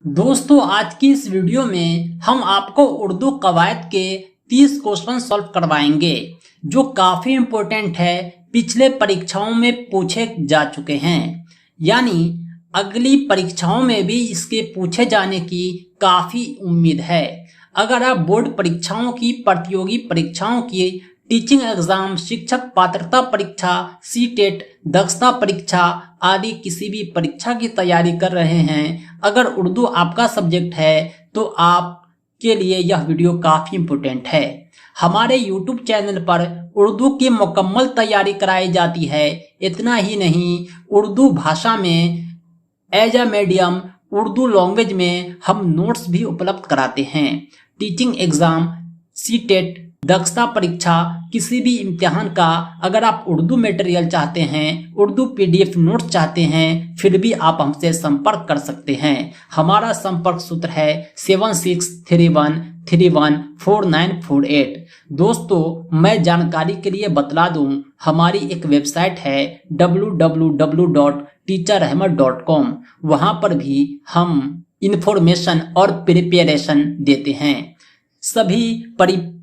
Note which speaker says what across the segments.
Speaker 1: दोस्तों, आज की इस वीडियो में हम आपको उर्दू कवायद के 30 क्वेश्चन सॉल्व करवाएंगे जो काफ़ी इम्पोर्टेंट है, पिछले परीक्षाओं में पूछे जा चुके हैं। यानी अगली परीक्षाओं में भी इसके पूछे जाने की काफ़ी उम्मीद है। अगर आप बोर्ड परीक्षाओं की, प्रतियोगी परीक्षाओं की, टीचिंग एग्जाम, शिक्षक पात्रता परीक्षा, सीटेट, दक्षता परीक्षा आदि किसी भी परीक्षा की तैयारी कर रहे हैं, अगर उर्दू आपका सब्जेक्ट है तो आपके लिए यह वीडियो काफ़ी इम्पोर्टेंट है। हमारे YouTube चैनल पर उर्दू की मुकम्मल तैयारी कराई जाती है। इतना ही नहीं, उर्दू भाषा में as a medium Urdu language में हम नोट्स भी उपलब्ध कराते हैं। टीचिंग एग्जाम, सीटेट, दक्षता परीक्षा, किसी भी इम्तिहान का अगर आप उर्दू मटेरियल चाहते हैं, उर्दू PDF नोट्स चाहते हैं, फिर भी आप हमसे संपर्क कर सकते हैं। हमारा संपर्क सूत्र है 7631314948। दोस्तों, मैं जानकारी के लिए बतला दूं, हमारी एक वेबसाइट है www.teacherahmed.com। वहां पर भी हम इंफॉर्मेशन और प्रिपरेशन देते हैं। सभी परीक्षाओं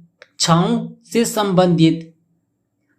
Speaker 1: से संबंधित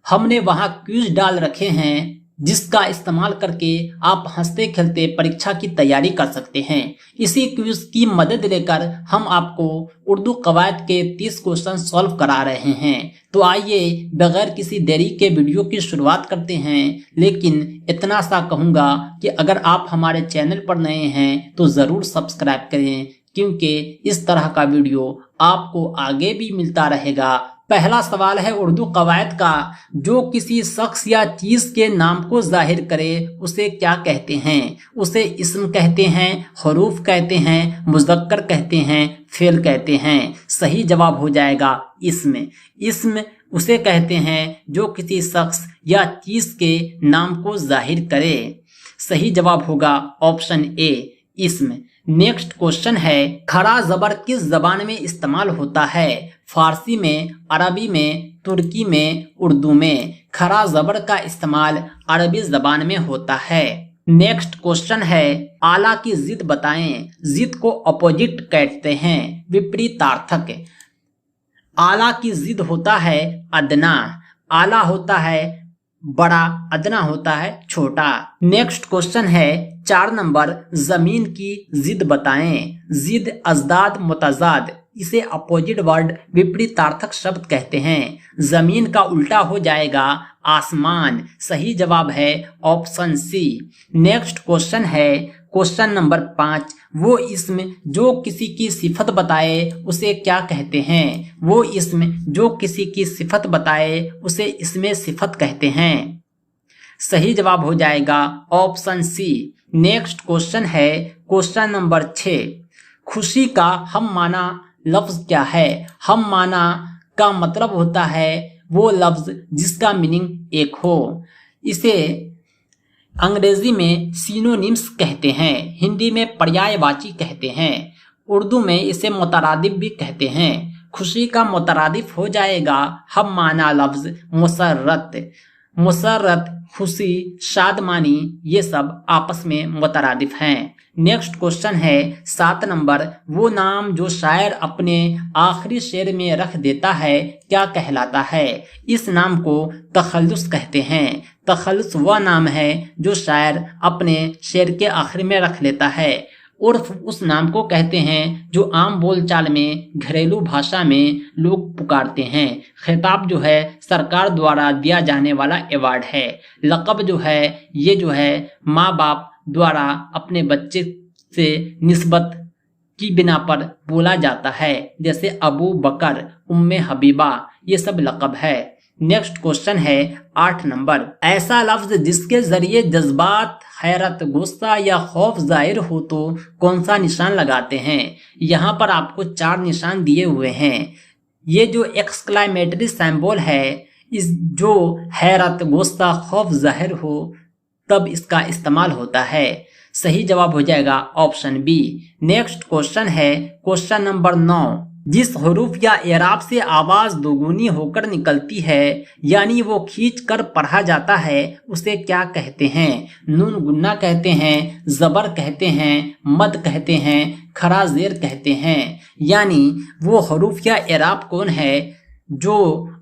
Speaker 1: हमने वहां क्विज डाल रखे हैं, जिसका इस्तेमाल करके आप हंसते खेलते परीक्षा की तैयारी कर सकते हैं। इसी क्विज की मदद लेकर हम आपको उर्दू कवायद के 30 क्वेश्चन सॉल्व करा रहे हैं। तो आइए बगैर किसी देरी के वीडियो की शुरुआत करते हैं। लेकिन इतना सा कहूँगा कि अगर आप हमारे चैनल पर नए हैं तो ज़रूर सब्सक्राइब करें, क्योंकि इस तरह का वीडियो आपको आगे भी मिलता रहेगा। पहला सवाल है उर्दू कवायद का, जो किसी शख्स या चीज के नाम को जाहिर करे उसे क्या कहते हैं? उसे इस्म कहते हैं, हरूफ कहते हैं, मुज़क्कर कहते हैं, फ़ेल कहते हैं। सही जवाब हो जाएगा इस्म। इस्म उसे कहते हैं जो किसी शख्स या चीज के नाम को जाहिर करे। सही जवाब होगा ऑप्शन ए, इस्म। नेक्स्ट क्वेश्चन है, खड़ा जबर किस जबान में इस्तेमाल होता है? फारसी में, अरबी में, तुर्की में, उर्दू में। खड़ा जबर का इस्तेमाल अरबी जबान में होता है। नेक्स्ट क्वेश्चन है, आला की जिद बताएं। जिद को अपोजिट कहते हैं, विपरीतार्थक। आला की जिद होता है अदना। आला होता है बड़ा, अदना होता है छोटा। नेक्स्ट क्वेश्चन है 4 नंबर, जमीन की जिद बताएं। जिद अजदाद मुतजाद, इसे अपोजिट वर्ड विपरीतार्थक शब्द कहते हैं। जमीन का उल्टा हो जाएगा आसमान। सही जवाब है ऑप्शन सी। नेक्स्ट क्वेश्चन है क्वेश्चन नंबर 5, वो इस्म जो किसी की सिफत बताए उसे क्या कहते हैं? वो इस्म जो किसी की सिफत बताए उसे इसमें सिफत कहते हैं। सही जवाब हो जाएगा ऑप्शन सी। नेक्स्ट क्वेश्चन है क्वेश्चन नंबर 6, खुशी का हम माना लफ्ज क्या है? हम माना का मतलब होता है वो लफ्ज जिसका मीनिंग एक हो। इसे अंग्रेजी में सिनोनिम्स कहते हैं, हिंदी में पर्यायवाची कहते हैं, उर्दू में इसे मुतरादिफ भी कहते हैं। खुशी का मुतरादिफ हो जाएगा हम माना लफ्ज मुसर्रत। मुसर्रत, खुशी, शादमानी, ये सब आपस में मुतरादिफ हैं। नेक्स्ट क्वेश्चन है 7 नंबर, वो नाम जो शायर अपने आखिरी शेर में रख देता है क्या कहलाता है? इस नाम को तखल्लुस कहते हैं। तखल्लुस वह नाम है जो शायर अपने शेर के आखिर में रख लेता है। उर्फ उस नाम को कहते हैं जो आम बोलचाल में, घरेलू भाषा में लोग पुकारते हैं। खिताब जो है सरकार द्वारा दिया जाने वाला अवार्ड है। लक़ब जो है ये जो है माँ बाप द्वारा अपने बच्चे से निस्बत की बिना पर बोला जाता है, जैसे अबू बकर, उम्मे हबीबा, ये सब लक़ब है। नेक्स्ट क्वेश्चन है 8 नंबर, ऐसा लफ्ज जिसके जरिए जज्बात, हैरत, गुस्सा या खौफ जाहिर हो तो कौन सा निशान लगाते हैं? यहाँ पर आपको 4 निशान दिए हुए हैं। ये जो एक्सक्लामेटरी सिंबल है, इस जो हैरत, गुस्सा, खौफ जाहिर हो तब इसका इस्तेमाल होता है। सही जवाब हो जाएगा ऑप्शन बी। नेक्स्ट क्वेश्चन है क्वेश्चन नंबर 9, जिस हरूफ या एराब से आवाज दोगुनी होकर निकलती है यानी वो खींच कर पढ़ा जाता है उसे क्या कहते हैं? नून गुन्ना कहते हैं, जबर कहते हैं, मद कहते हैं, खरा जेर कहते हैं। यानी वो हरूफ या एराब कौन है जो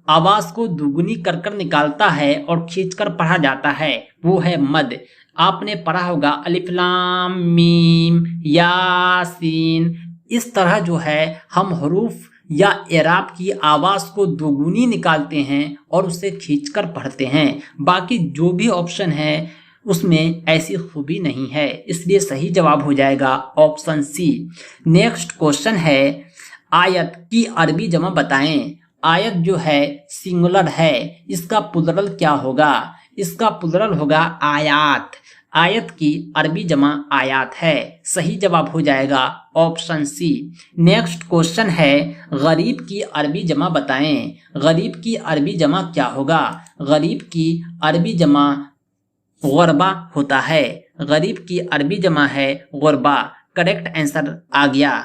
Speaker 1: आवाज को दुगुनी कर कर निकालता है और खींचकर पढ़ा जाता है? वो है मद। आपने पढ़ा होगा अलिफ लाम मीम यासीन। इस तरह जो है हम हरूफ या एराब की आवाज को दोगुनी निकालते हैं और उसे खींचकर पढ़ते हैं। बाकी जो भी ऑप्शन है उसमें ऐसी खूबी नहीं है, इसलिए सही जवाब हो जाएगा ऑप्शन सी। नेक्स्ट क्वेश्चन है आयत की अरबी जमा बताएं। आयत जो है सिंगुलर है, इसका प्लुरल क्या होगा? इसका प्लुरल होगा आयात। आयत की अरबी जमा आयात है। सही जवाब हो जाएगा ऑप्शन सी। नेक्स्ट क्वेश्चन है गरीब की अरबी जमा बताएं। गरीब की अरबी जमा क्या होगा? गरीब की अरबी जमा गुरबा होता है। गरीब की अरबी जमा है गुरबा। करेक्ट आंसर आ गया।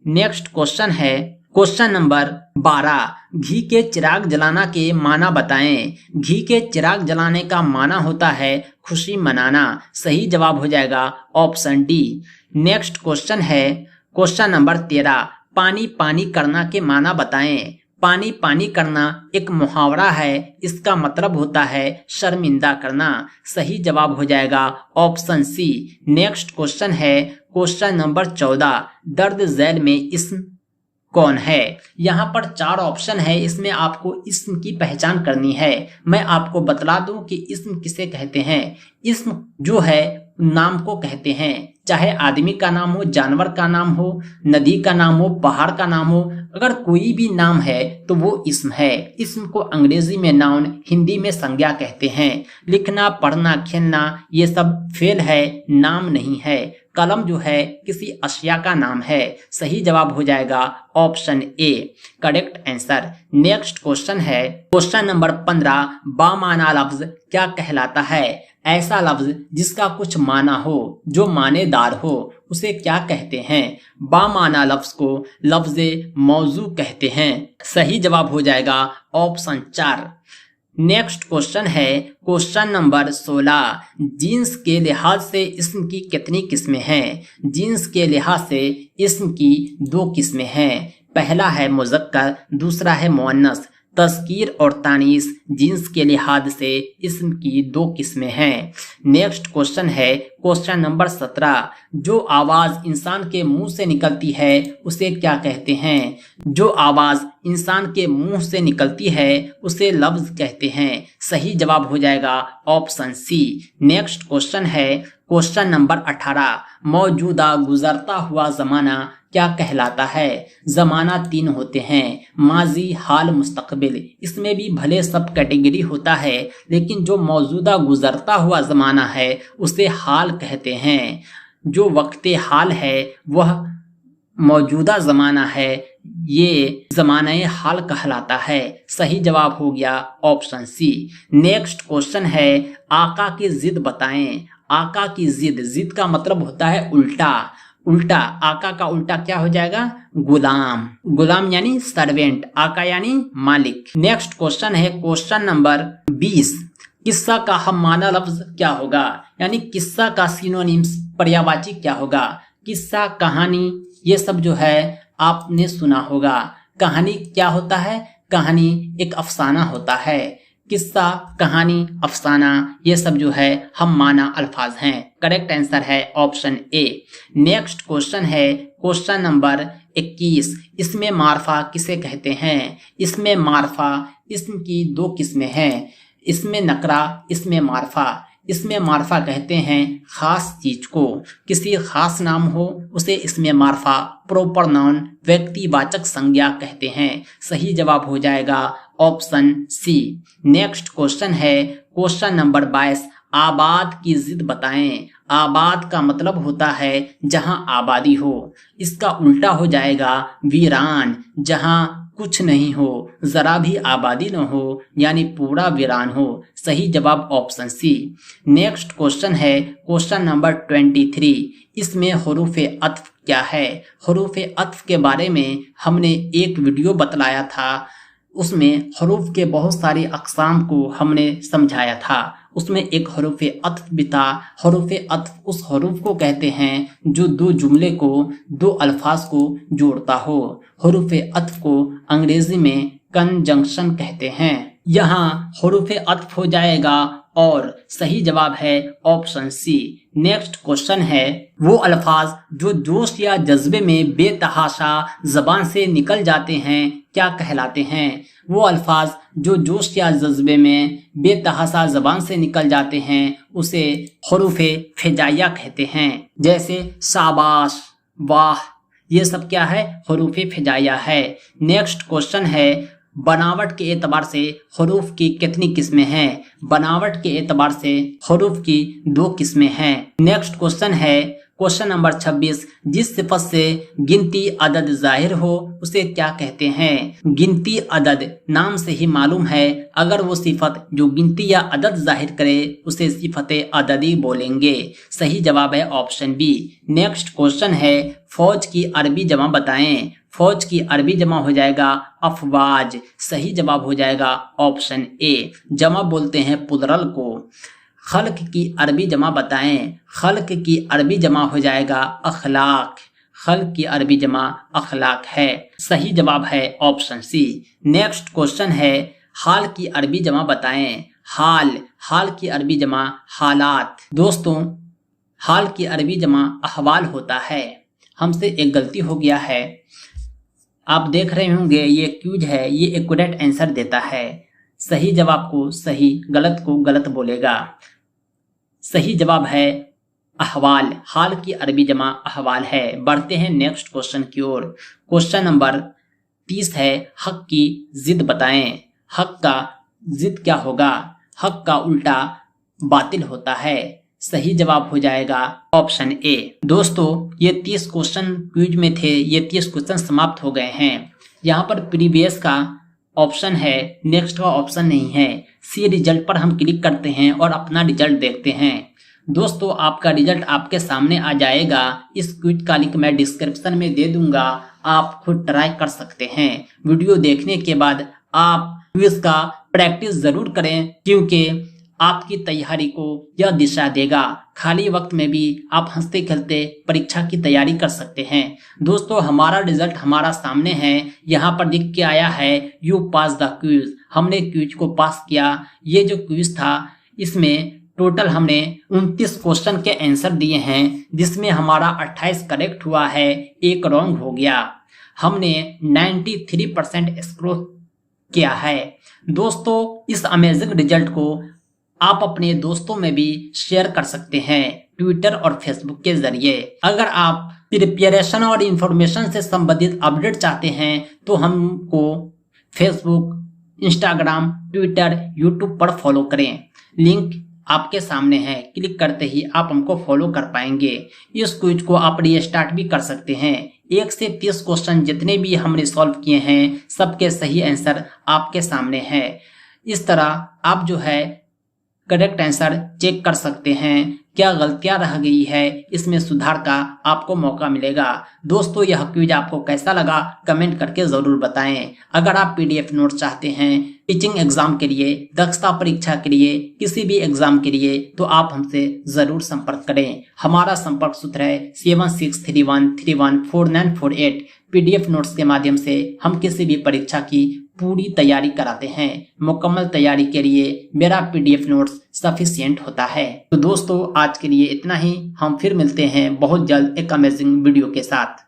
Speaker 1: नेक्स्ट क्वेश्चन है क्वेश्चन नंबर 12, घी के चिराग जलाना के माना बताएं। घी के चिराग जलाने का माना होता है खुशी मनाना। सही जवाब हो जाएगा ऑप्शन डी। नेक्स्ट क्वेश्चन है क्वेश्चन नंबर 13, पानी पानी करना के माना बताएं। पानी पानी करना एक मुहावरा है, इसका मतलब होता है शर्मिंदा करना। सही जवाब हो जाएगा ऑप्शन सी। नेक्स्ट क्वेश्चन है क्वेश्चन नंबर 14, दर्द झैल में इस्म कौन है? यहाँ पर 4 ऑप्शन है, इसमें आपको इस्म की पहचान करनी है। मैं आपको बतला दूं कि इस्म किसे कहते हैं। इस्म जो है नाम को कहते हैं, चाहे आदमी का नाम हो, जानवर का नाम हो, नदी का नाम हो, पहाड़ का नाम हो, अगर कोई भी नाम है तो वो इस्म है। इस्म को अंग्रेजी में नाउन, हिंदी में संज्ञा कहते हैं। लिखना पढ़ना खेलना ये सब फेल है, नाम नहीं है। कलम जो है किसी अशिया का नाम है। सही जवाब हो जाएगा option A. Correct answer. Next question है क्वेश्चन नंबर 15, बामाना लफ्ज क्या कहलाता है? ऐसा लफ्ज जिसका कुछ माना हो, जो मानेदार हो, उसे क्या कहते हैं? बामाना लफ्ज को लफ्ज मौजू कहते हैं। सही जवाब हो जाएगा ऑप्शन 4। नेक्स्ट क्वेश्चन है क्वेश्चन नंबर 16, जीन्स के लिहाज से इस्म की कितनी किस्में हैं? जीन्स के लिहाज से इस्म की 2 किस्में हैं। पहला है मुज़क्कर, दूसरा है मुअन्नस। तज़कीर और तानीस जीन्स के लिहाज से इस्म की 2 किस्में हैं। नेक्स्ट क्वेश्चन है क्वेश्चन नंबर 17, जो आवाज़ इंसान के मुंह से निकलती है उसे क्या कहते हैं? जो आवाज़ इंसान के मुंह से निकलती है उसे लफ्ज़ कहते हैं। सही जवाब हो जाएगा ऑप्शन सी। नेक्स्ट क्वेश्चन है क्वेश्चन नंबर 18, मौजूदा गुजरता हुआ ज़माना क्या कहलाता है? ज़माना 3 होते हैं, माजी, हाल, मुस्तकबिल। इसमें भी भले सब कैटेगरी होता है, लेकिन जो मौजूदा गुजरता हुआ ज़माना है उसे हाल कहते हैं। जो वक्ते हाल है वह मौजूदा ज़माना है, ये ज़माने हाल कहलाता है। सही जवाब हो गया ऑप्शन सी। नेक्स्ट क्वेश्चन है आका की जिद बताएं। आका की जिद, जिद का मतलब होता है उल्टा। उल्टा, आका का उल्टा क्या हो जाएगा? गुलाम। गुलाम यानी सर्वेंट, आका यानी मालिक। नेक्स्ट क्वेश्चन है क्वेश्चन नंबर 20, किस्सा का हम माना लफ्ज क्या होगा? यानी किस्सा का सिनोनिम्स पर्यायवाची क्या होगा? किस्सा, कहानी, ये सब जो है आपने सुना होगा। कहानी क्या होता है? कहानी एक अफसाना होता है। किस्सा, कहानी, अफसाना ये सब जो है हम माना अल्फाज हैं। करेक्ट आंसर है ऑप्शन ए। नेक्स्ट क्वेश्चन है क्वेश्चन नंबर 21, इसमें मारफा किसे कहते हैं? इसमें मारफा, इसम की 2 किस्में हैं, इसमें नकरा, इसमें मारफा। इसमें मारफा कहते हैं खास चीज को। किसी खास नाम हो उसे इसमें मारफा, प्रॉपर नाउन, व्यक्तिवाचक संज्ञा कहते हैं। सही जवाब हो जाएगा ऑप्शन सी। नेक्स्ट क्वेश्चन है क्वेश्चन नंबर 22, आबाद की जिद बताएं। आबाद का मतलब होता है जहां आबादी हो। इसका उल्टा हो जाएगा वीरान, जहां कुछ नहीं हो, जरा भी आबादी न हो, यानी पूरा वीरान हो। सही जवाब ऑप्शन सी। नेक्स्ट क्वेश्चन है क्वेश्चन नंबर 23, इसमें हुरूफ अत्फ क्या है। हरूफ अत्फ के बारे में हमने एक वीडियो बतलाया था, उसमें हरूफ के बहुत सारे अक़साम को हमने समझाया था। उसमें एक हरूफ अत्फ भी था। हरूफ अत्फ उस हरूफ को कहते हैं जो दो जुमले को, दो अल्फाज को जोड़ता हो। हरूफ अत्फ को अंग्रेजी में कंजंक्शन कहते हैं। यहाँ हरूफ अत्फ हो जाएगा और सही जवाब है ऑप्शन सी। नेक्स्ट क्वेश्चन है, वो अल्फाज जो जोश या जज्बे में बेतहाशा जबान से निकल जाते हैं क्या कहलाते हैं। वो अल्फाज जो जोश या जज्बे में बेतहाशा जबान से निकल जाते हैं उसे हरूफ हिजाइया कहते हैं। जैसे शाबाश, वाह, ये सब क्या है, हरूफ हिजाइया है। नेक्स्ट क्वेश्चन है, बनावट के एतबार से हरूफ की कितनी किस्में हैं। बनावट के एतबार से हरूफ की 2 किस्में हैं। नेक्स्ट क्वेश्चन है, क्वेश्चन नंबर 26, जिस सिफत से गिनती अदद जाहिर हो उसे क्या कहते हैं। गिनती अदद नाम से ही मालूम है, अगर वो सिफत जो गिनती या अदद जाहिर करे उसे सिफत अददी बोलेंगे। सही जवाब है ऑप्शन बी। नेक्स्ट क्वेश्चन है, फौज की अरबी जमा बताएं। फौज की अरबी जमा हो जाएगा अफवाज। सही जवाब हो जाएगा ऑप्शन ए। जमा बोलते हैं प्लुरल को। खल्क की अरबी जमा बताएं। खल्क की अरबी जमा हो जाएगा अखलाक। खल्क की अरबी जमा अखलाक है। सही जवाब है ऑप्शन सी। नेक्स्ट क्वेश्चन है, हाल की अरबी जमा बताएं। हाल की अरबी जमा हालात। दोस्तों, हाल की अरबी जमा अहवाल होता है। हमसे एक गलती हो गया है। आप देख रहे होंगे ये क्यूज है, ये एक्यूरेट आंसर देता है। सही जवाब को सही, गलत को गलत बोलेगा। सही जवाब है अहवाल। हाल की अरबी जमा अहवाल है। बढ़ते हैं नेक्स्ट क्वेश्चन की ओर। क्वेश्चन नंबर 30 है, हक की जिद बताएं। हक का जिद क्या होगा। हक का उल्टा बातिल होता है। सही जवाब हो जाएगा ऑप्शन ए। दोस्तों, ये 30 क्वेश्चन क्विज में थे। ये 30 क्वेश्चन समाप्त हो गए हैं। यहाँ पर प्रीवियस का ऑप्शन है, नेक्स्ट का ऑप्शन नहीं है। सी रिजल्ट पर हम क्लिक करते हैं और अपना रिजल्ट देखते हैं। दोस्तों, आपका रिजल्ट आपके सामने आ जाएगा। इस क्विज का लिंक मैं डिस्क्रिप्शन में दे दूंगा, आप खुद ट्राई कर सकते हैं। वीडियो देखने के बाद आप क्विज का प्रैक्टिस जरूर करें, क्योंकि आपकी तैयारी को यह दिशा देगा। खाली वक्त में भी आप हंसते खेलते परीक्षा की तैयारी कर सकते हैं। दोस्तों, हमारा रिजल्ट हमारा सामने है। यहाँ पर लिख के आया है यू पास द क्विज। हमने क्विज को पास किया। ये जो क्विज था इसमें टोटल हमने 29 क्वेश्चन के आंसर दिए हैं, जिसमें हमारा 28 करेक्ट हुआ है, 1 रॉन्ग हो गया। हमने 93% स्कोर किया है। दोस्तों, इस अमेजिंग रिजल्ट को आप अपने दोस्तों में भी शेयर कर सकते हैं ट्विटर और फेसबुक के जरिए। अगर आप प्रिपरेशन और इंफॉर्मेशन से संबंधित अपडेट चाहते हैं तो हमको फेसबुक, इंस्टाग्राम, ट्विटर, यूट्यूब पर फॉलो करें। लिंक आपके सामने है, क्लिक करते ही आप हमको फॉलो कर पाएंगे। इस क्विज को आप रीस्टार्ट भी कर सकते हैं। 1 से 30 क्वेश्चन जितने भी हमने सॉल्व किए हैं, सबके सही आंसर आपके सामने है। इस तरह आप जो है करेक्ट आंसर चेक कर सकते हैं। क्या गलतियां रह गई है, इसमें सुधार का आपको मौका मिलेगा। दोस्तों, यह क्विज आपको कैसा लगा कमेंट करके जरूर बताएं। अगर आप पीडीएफ नोट चाहते हैं टीचिंग एग्जाम के लिए, दक्षता परीक्षा के लिए, किसी भी एग्जाम के लिए, तो आप हमसे जरूर संपर्क करें। हमारा संपर्क सूत्र है 7631314948। पीडीएफ नोट्स के माध्यम से हम किसी भी परीक्षा की पूरी तैयारी कराते हैं। मुकम्मल तैयारी के लिए मेरा पीडीएफ नोट्स सफिशिएंट होता है। तो दोस्तों, आज के लिए इतना ही। हम फिर मिलते हैं बहुत जल्द एक अमेजिंग वीडियो के साथ।